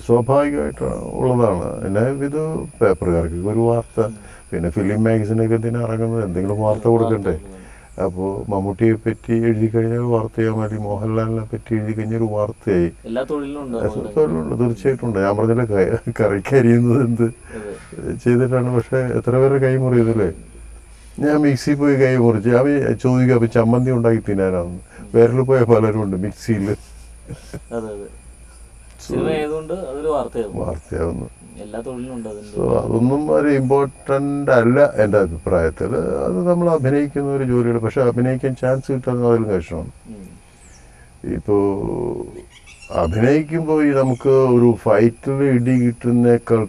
സ്വാഭാവികമായിട്ട് ഉള്ളതാണ്. പിന്നെ ഇത് പേപ്പറുകാർക്ക് ഒരു വാർത്ത, പിന്നെ ഫിലിം മാഗസിനൊക്കെ എന്തിനാ ഇറങ്ങുന്നത്, എന്തെങ്കിലും വാർത്ത കൊടുക്കണ്ടേ. അപ്പോൾ മമ്മൂട്ടിയെ പറ്റി എഴുതി കഴിഞ്ഞാൽ വാർത്ത ചെയ്യാൻ മതി, മോഹൻലാലിനെ പറ്റി എഴുതി കഴിഞ്ഞാൽ ഒരു വാർത്തയായി. തൊഴിലുണ്ട്, തീർച്ചയായിട്ടും ഉണ്ട്. ഞാൻ പറഞ്ഞില്ല കറിക്കരിയുന്നത് എന്ത് ചെയ്തിട്ടാണ്. പക്ഷെ എത്ര പേരെ കൈ മുറിയതല്ലേ. ഞാൻ മിക്സിയിൽ പോയി കൈ മുറിച്ച് അവ ചോദിക്കുക അപ്പോൾ ചമ്മന്തി ഉണ്ടാക്കി തിന്നാനാണെന്ന്. വിരൽ പോയ പലരും ഉണ്ട് മിക്സിയിൽ. വാർത്തയാവുന്നു. സോ അതൊന്നും ഒരു ഇമ്പോർട്ടൻ്റ് അല്ല എൻ്റെ അഭിപ്രായത്തിൽ. അത് നമ്മൾ അഭിനയിക്കുന്ന ഒരു ജോലിയാണ്. പക്ഷെ അഭിനയിക്കാൻ ചാൻസ് കിട്ടുന്നത് അതിലും കഷ്ടമാണ്. ഇപ്പോൾ അഭിനയിക്കുമ്പോൾ നമുക്ക് ഒരു ഫൈറ്റിൽ ഇടി കിട്ടുന്നേക്കാൾ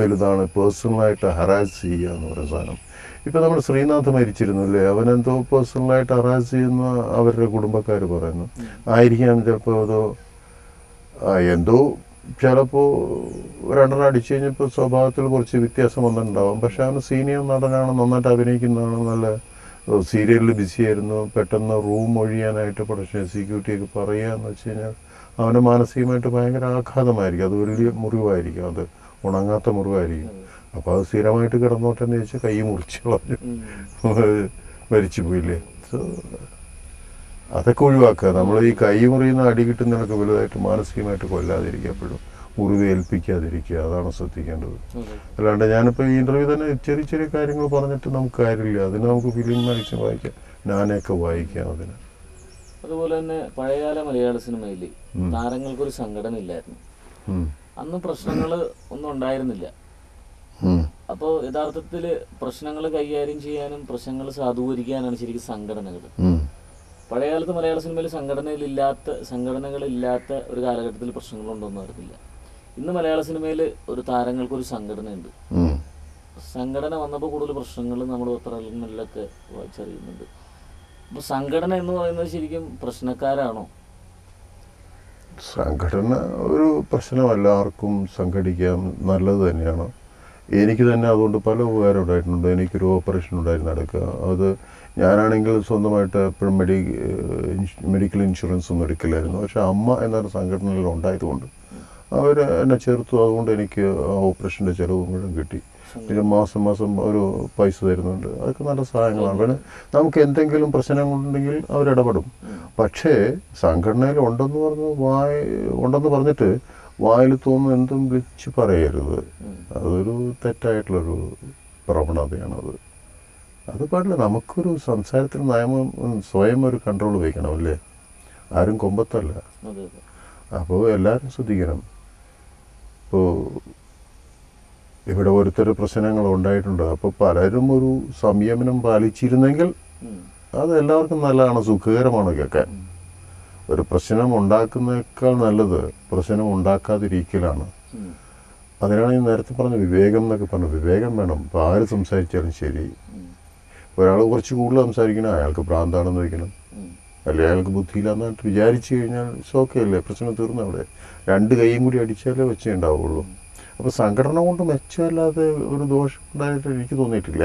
വലുതാണ് പേഴ്സണലായിട്ട് ഹറാസ് ചെയ്യുക എന്ന് പറയുന്ന സാധനം. ഇപ്പം നമ്മൾ ശ്രീനാഥ് മരിച്ചിരുന്നില്ലേ, അവനെന്തോ പേഴ്സണലായിട്ട് ഹറാസ് ചെയ്യുന്ന അവരുടെ കുടുംബക്കാർ പറയുന്നു. ആയിരിക്കാം ചിലപ്പോൾ അതോ എന്തോ ചിലപ്പോൾ രണ്ടെണ്ണം അടിച്ചു കഴിഞ്ഞപ്പോൾ സ്വഭാവത്തിൽ കുറച്ച് വ്യത്യാസം വന്നിട്ടുണ്ടാവും. പക്ഷെ അവന് സീനിയർ നടനാണ്, നന്നായിട്ട് അഭിനയിക്കുന്നതാണ്, നല്ല സീരിയലിൽ ബിസിയായിരുന്നു. പെട്ടെന്ന് റൂം ഒഴിയാനായിട്ട് പ്രൊഡക്ഷൻ എക്സിക്യൂട്ടീവ് പറയുക എന്ന് വെച്ച് കഴിഞ്ഞാൽ അവന് മാനസികമായിട്ട് ഭയങ്കര ആഘാതമായിരിക്കും. അത് വലിയ മുറിവായിരിക്കും, അത് ഉണങ്ങാത്ത മുറിവായിരിക്കും. അപ്പോൾ അത് സ്ഥിരമായിട്ട് കിടന്നോട്ടെന്ന് ചോദിച്ചാൽ കൈ മുറിച്ച് കളഞ്ഞു മരിച്ചു പോയില്ലേ. സോ അതൊക്കെ ഒഴിവാക്കുക. നമ്മൾ ഈ കൈ മുറിയുന്ന അടി കിട്ടുന്നതൊക്കെ വലുതായിട്ട് മാനസികമായിട്ട് കൊല്ലാതിരിക്കുക, എപ്പോഴും മുറിവ് ഏൽപ്പിക്കാതിരിക്കുക, അതാണ് ശ്രദ്ധിക്കേണ്ടത്. അല്ലാണ്ട് ഞാനിപ്പോൾ ഈ ഇൻ്റർവ്യൂ തന്നെ ചെറിയ ചെറിയ കാര്യങ്ങൾ പറഞ്ഞിട്ട് നമുക്ക് കാര്യമില്ല. അതിന് നമുക്ക് ഫിലിം മാഗസിൻ വായിക്കാം, ഞാനൊക്കെ വായിക്കാം അതിന്. അതുപോലെ തന്നെ പഴയകാല മലയാള സിനിമയിൽ താരങ്ങൾക്കൊരു സംഘടന ഇല്ലായിരുന്നു. അന്ന് പ്രശ്നങ്ങൾ ഒന്നും ഉണ്ടായിരുന്നില്ല. അപ്പോൾ യഥാർത്ഥത്തിൽ പ്രശ്നങ്ങൾ കൈകാര്യം ചെയ്യാനും പ്രശ്നങ്ങൾ സാധൂകരിക്കാനാണ് ശരിക്കും സംഘടനകൾ. പഴയകാലത്ത് മലയാള സിനിമയിൽ സംഘടനകളില്ലാത്ത ഒരു കാലഘട്ടത്തിൽ പ്രശ്നങ്ങളുണ്ടോന്നും അറിയില്ല. ഇന്ന് മലയാള സിനിമയിൽ ഒരു താരങ്ങൾക്കൊരു സംഘടനയുണ്ട്. സംഘടന വന്നപ്പോൾ കൂടുതൽ പ്രശ്നങ്ങൾ നമ്മൾ പത്രങ്ങളിലൊക്കെ വായിച്ചറിയുന്നുണ്ട്. അപ്പോൾ സംഘടന എന്ന് പറയുന്നത് ശരിക്കും പ്രശ്നക്കാരാണോ? സംഘടന ഒരു പ്രശ്നമല്ല, ആർക്കും സംഘടിക്കാം, നല്ലത് തന്നെയാണ്. എനിക്ക് തന്നെ അതുകൊണ്ട് പല ഉപകാരം ഉണ്ടായിട്ടുണ്ട്. എനിക്കൊരു ഓപ്പറേഷൻ ഉണ്ടായിരുന്നു നടക്കുക. അത് ഞാനാണെങ്കിൽ സ്വന്തമായിട്ട് എപ്പോഴും മെഡിക്കൽ ഇൻഷുറൻസ് ഒന്നും എടുക്കില്ലായിരുന്നു. പക്ഷെ അമ്മ എന്നൊരു സംഘടനയിൽ ഉണ്ടായതുകൊണ്ട് അവർ എന്നെ ചേർത്തു. അതുകൊണ്ട് എനിക്ക് ആ ഓപ്പറേഷൻ്റെ ചിലവും മുഴുവൻ കിട്ടി. പിന്നെ മാസം മാസം ഒരു പൈസ തരുന്നുണ്ട്. അതൊക്കെ നല്ല സഹായങ്ങളാണ്. പിന്നെ നമുക്ക് എന്തെങ്കിലും പ്രശ്നങ്ങളുണ്ടെങ്കിൽ അവരിടപെടും. പക്ഷേ സംഘടനയിൽ ഉണ്ടെന്ന് പറഞ്ഞിട്ട് വായിൽ തോന്നുന്നു എന്തും വിളിച്ച് പറയരുത്. അതൊരു തെറ്റായിട്ടുള്ളൊരു പ്രവണതയാണത്. അത് പാടില്ല. നമുക്കൊരു സംസാരത്തിൽ സ്വയം ഒരു കൺട്രോൾ വയ്ക്കണം അല്ലേ. ആരും കൊമ്പത്തല്ല. അപ്പോൾ എല്ലാവരും ശ്രദ്ധിക്കണം. ഇപ്പോൾ ഇവിടെ ഓരോരുത്തർ പ്രശ്നങ്ങൾ ഉണ്ടായിട്ടുണ്ട്. അപ്പോൾ പലരും ഒരു സംയമനം പാലിച്ചിരുന്നെങ്കിൽ അത് എല്ലാവർക്കും നല്ലതാണ്, സുഖകരമാണ് കേൾക്കാൻ. ഒരു പ്രശ്നം ഉണ്ടാക്കുന്നേക്കാൾ നല്ലത് പ്രശ്നം ഉണ്ടാക്കാതിരിക്കലാണ്. അതിനാണ് ഞാൻ നേരത്തെ പറഞ്ഞ വിവേകം എന്നൊക്കെ പറഞ്ഞു. വിവേകം വേണം. ഇപ്പോൾ ആര് സംസാരിച്ചാലും ശരി. ഒരാൾ കുറച്ച് കൂടുതൽ സംസാരിക്കണം, അയാൾക്ക് ഭ്രാന്താണെന്ന് വയ്ക്കണം, അല്ലെങ്കിൽ അയാൾക്ക് ബുദ്ധിയില്ലാന്നായിട്ട് വിചാരിച്ചു കഴിഞ്ഞാൽ ഓക്കെ അല്ലേ, പ്രശ്നം തീർന്നു. അവിടെ രണ്ട് കൈയും കൂടി അടിച്ചാലേ വെച്ചേ ഉണ്ടാവുള്ളൂ. അപ്പോൾ സംഘടന കൊണ്ട് മെച്ചമല്ലാതെ ഒരു ദോഷം ഉണ്ടായിട്ട് എനിക്ക് തോന്നിയിട്ടില്ല.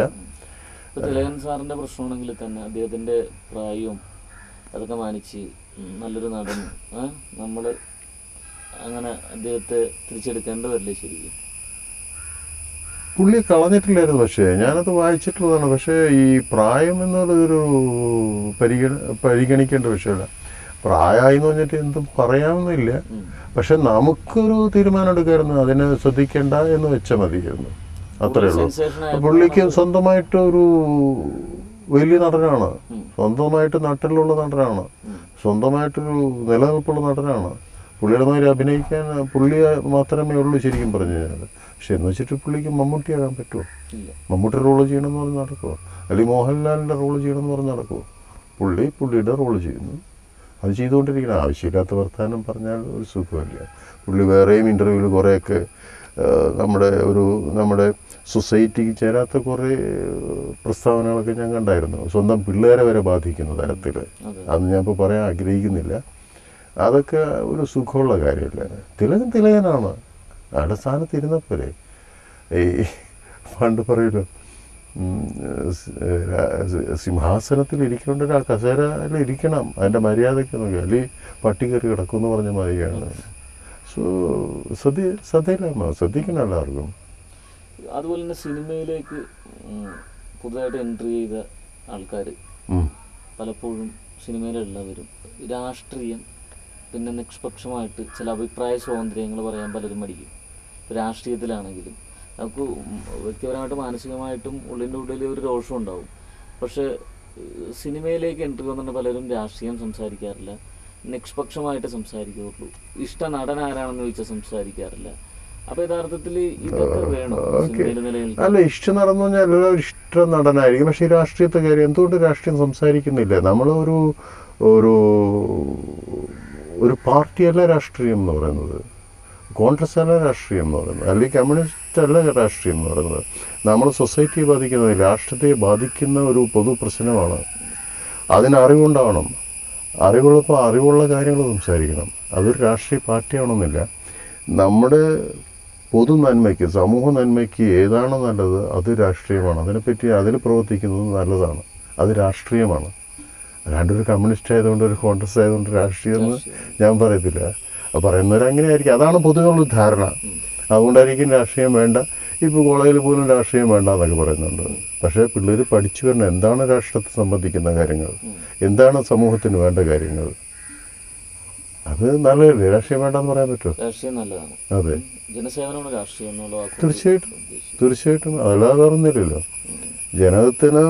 തിലകൻ സാറിൻ്റെ പ്രശ്നമാണെങ്കിൽ തന്നെ അദ്ദേഹത്തിൻ്റെ പ്രായവും അതൊക്കെ മാനിച്ച് നല്ലൊരു നടൻ നമ്മൾ അങ്ങനെ അദ്ദേഹത്തെ തിരിച്ചെടുക്കേണ്ടതല്ലേ ശരിക്കും? പുള്ളി കളഞ്ഞിട്ടില്ലായിരുന്നു. പക്ഷേ ഞാനത് വായിച്ചിട്ടുള്ളതാണ്. പക്ഷേ ഈ പ്രായം എന്നുള്ളതൊരു പരിഗണിക്കേണ്ട വിഷയമല്ല. പ്രായമായി എന്ന് പറഞ്ഞിട്ട് എന്തും പറയാമെന്നില്ല. പക്ഷെ നമുക്കൊരു തീരുമാനം എടുക്കായിരുന്നു, അതിനെ ശ്രദ്ധിക്കേണ്ട എന്ന് വെച്ചാൽ മതിയായിരുന്നു. അത്രയേ ഉള്ളൂ. പുള്ളിക്ക് സ്വന്തമായിട്ട് ഒരു വലിയ നടനാണ്, സ്വന്തമായിട്ട് നട്ടിലുള്ള നടനാണ്, സ്വന്തമായിട്ടൊരു നിലനിൽപ്പുള്ള നടനാണ്. പുള്ളിയുടെ മാതിരി അഭിനയിക്കാൻ പുള്ളി മാത്രമേ ഉള്ളൂ ശരിക്കും പറഞ്ഞു കഴിഞ്ഞാൽ. പക്ഷെ എന്ന് വെച്ചിട്ട് പുള്ളിക്ക് മമ്മൂട്ടിയാകാൻ പറ്റുമോ? മമ്മൂട്ടിയുടെ റോള് ചെയ്യണമെന്ന് പറഞ്ഞ് നടക്കുമോ? അല്ലെങ്കിൽ മോഹൻലാലിൻ്റെ റോള് ചെയ്യണമെന്ന് പറഞ്ഞ് നടക്കുമോ? പുള്ളിയുടെ റോള് ചെയ്യുന്നു, അത് ചെയ്തുകൊണ്ടിരിക്കണം. ആവശ്യമില്ലാത്ത വർത്തമാനം പറഞ്ഞാൽ ഒരു സുഖമില്ല. പുള്ളി വേറെയും ഇൻ്റർവ്യൂവിൽ കുറേയൊക്കെ നമ്മുടെ സൊസൈറ്റിക്ക് ചേരാത്ത കുറേ പ്രസ്താവനകളൊക്കെ ഞാൻ കണ്ടായിരുന്നു. സ്വന്തം പിള്ളേരെ വരെ ബാധിക്കുന്ന തരത്തിൽ. അത് ഞാൻ ഇപ്പോൾ പറയാൻ ആഗ്രഹിക്കുന്നില്ല. അതൊക്കെ ഒരു സുഖമുള്ള കാര്യമല്ല. തിലകനാണ്, അയാളുടെ സ്ഥാനത്ത് ഇരുന്നപ്പോലെ. ഈ പണ്ട് പറയുമല്ലോ, സിംഹാസനത്തിൽ ഇരിക്കേണ്ട ഒരാൾ കസേരയിൽ ഇരിക്കണം, അതിൻ്റെ മര്യാദയ്ക്ക് നോക്കി, അല്ലെങ്കിൽ പട്ടി കയറി കിടക്കുമെന്ന് പറഞ്ഞ മാതിരിയാണ്. സോ ശ്രദ്ധിക്കണം എല്ലാവർക്കും. അതുപോലെ തന്നെ സിനിമയിലേക്ക് പുതുതായിട്ട് എൻട്രി ചെയ്ത ആൾക്കാർ പലപ്പോഴും സിനിമയിലുള്ളവരും രാഷ്ട്രീയം പിന്നെ നിഷ്പക്ഷമായിട്ട് ചില അഭിപ്രായ സ്വാതന്ത്ര്യങ്ങൾ പറയാൻ പലരും മടിക്കും. രാഷ്ട്രീയത്തിലാണെങ്കിലും നമുക്ക് വ്യക്തിപരമായിട്ട് മാനസികമായിട്ടും ഉള്ളിൻ്റെ ഉള്ളിൽ ഒരു രോഷം ഉണ്ടാവും. പക്ഷേ സിനിമയിലേക്ക് എൻട്രി വന്നിട്ട് പലരും രാഷ്ട്രീയം സംസാരിക്കാറില്ല, നിഷ്പക്ഷമായിട്ട് സംസാരിക്കുകയുള്ളൂ. ഇഷ്ട നടൻ ആരാണെന്ന് ചോദിച്ചാൽ സംസാരിക്കാറില്ല. അപ്പോൾ യഥാർത്ഥത്തിൽ ഇതൊക്കെ വേണം സിനിമയിൽ നിലനിൽക്കാൻ. അല്ല, ഇഷ്ടം നടന്നു പറഞ്ഞാൽ എല്ലാവരും ഇഷ്ട നടനായിരിക്കും. പക്ഷേ ഈ രാഷ്ട്രീയത്തെ കാര്യം എന്തുകൊണ്ട് രാഷ്ട്രീയം സംസാരിക്കുന്നില്ല? നമ്മളൊരു ഒരു ഒരു പാർട്ടിയല്ല രാഷ്ട്രീയം എന്ന് പറയുന്നത്, കോൺഗ്രസ് അല്ല രാഷ്ട്രീയം എന്ന് പറയുന്നത്, അല്ലെങ്കിൽ കമ്മ്യൂണിസ്റ്റ് അല്ല രാഷ്ട്രീയം എന്ന് പറയുന്നത്. നമ്മൾ സൊസൈറ്റിയെ ബാധിക്കുന്നത്, രാഷ്ട്രത്തെ ബാധിക്കുന്ന ഒരു പൊതു പ്രശ്നമാണ്. അതിന് അറിവുണ്ടാവണം. അറിവുള്ളപ്പോൾ അറിവുള്ള കാര്യങ്ങൾ സംസാരിക്കണം. അതൊരു രാഷ്ട്രീയ പാർട്ടിയാവണമെന്നില്ല. നമ്മുടെ പൊതു നന്മയ്ക്ക്, സമൂഹ നന്മയ്ക്ക് ഏതാണ് നല്ലത് അത് രാഷ്ട്രീയമാണ്. അതിനെപ്പറ്റി അതിൽ പ്രവർത്തിക്കുന്നത് നല്ലതാണ്, അത് രാഷ്ട്രീയമാണ്. അല്ലാണ്ട് ഒരു കമ്മ്യൂണിസ്റ്റ് ആയതുകൊണ്ട് ഒരു കോൺഗ്രസ് ആയതുകൊണ്ട് രാഷ്ട്രീയം എന്ന് ഞാൻ പറയത്തില്ല. പറയുന്നവരങ്ങനെ ആയിരിക്കും. അതാണ് പൊതുവെയുള്ള ധാരണ. അതുകൊണ്ടായിരിക്കും രാഷ്ട്രീയം വേണ്ട, ഇപ്പോൾ കോളേജിൽ പോലും രാഷ്ട്രീയം വേണ്ട എന്നൊക്കെ പറയുന്നുണ്ട്. പക്ഷേ പിള്ളേർ പഠിച്ചു വരണം എന്താണ് രാഷ്ട്രത്തെ സംബന്ധിക്കുന്ന കാര്യങ്ങൾ, എന്താണ് സമൂഹത്തിന് വേണ്ട കാര്യങ്ങൾ. അത് നല്ലതല്ലേ? രാഷ്ട്രീയം വേണ്ടെന്ന് പറയാൻ പറ്റുമോ? രാഷ്ട്രീയം നല്ലതാണ്. അതെ, ജനസേവനമാണ് രാഷ്ട്രീയം എന്നുള്ള വാക്ക്. തീർച്ചയായിട്ടും അതല്ലാതെ വേറൊന്നുമില്ലല്ലോ. ജനത്തിന്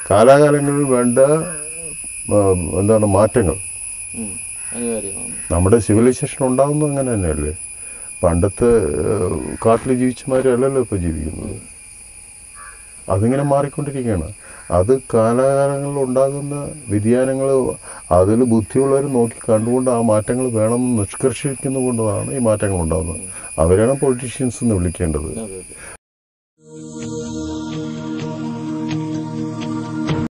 കാലാകാലങ്ങളിൽ വേണ്ട എന്താണ് മാറ്റങ്ങൾ. അനിവാര്യമാണ്. നമ്മുടെ സിവിലൈസേഷൻ ഉണ്ടാകുന്നത് അങ്ങനെ തന്നെയല്ലേ? പണ്ടത്തെ കാട്ടിൽ ജീവിച്ചമാരല്ലല്ലോ ഇപ്പോൾ ജീവിക്കുന്നത്. അതിങ്ങനെ മാറിക്കൊണ്ടിരിക്കുകയാണ്. അത് കാലാകാലങ്ങളിൽ ഉണ്ടാകുന്ന വ്യതിയാനങ്ങൾ അതിൽ ബുദ്ധിയുള്ളവർ നോക്കി കണ്ടുകൊണ്ട് ആ മാറ്റങ്ങൾ വേണമെന്ന് നിഷ്കർഷിക്കുന്നത് കൊണ്ടതാണ് ഈ മാറ്റങ്ങൾ ഉണ്ടാകുന്നത്. അവരാണ് പൊളിറ്റീഷ്യൻസ് എന്ന് വിളിക്കേണ്ടത്.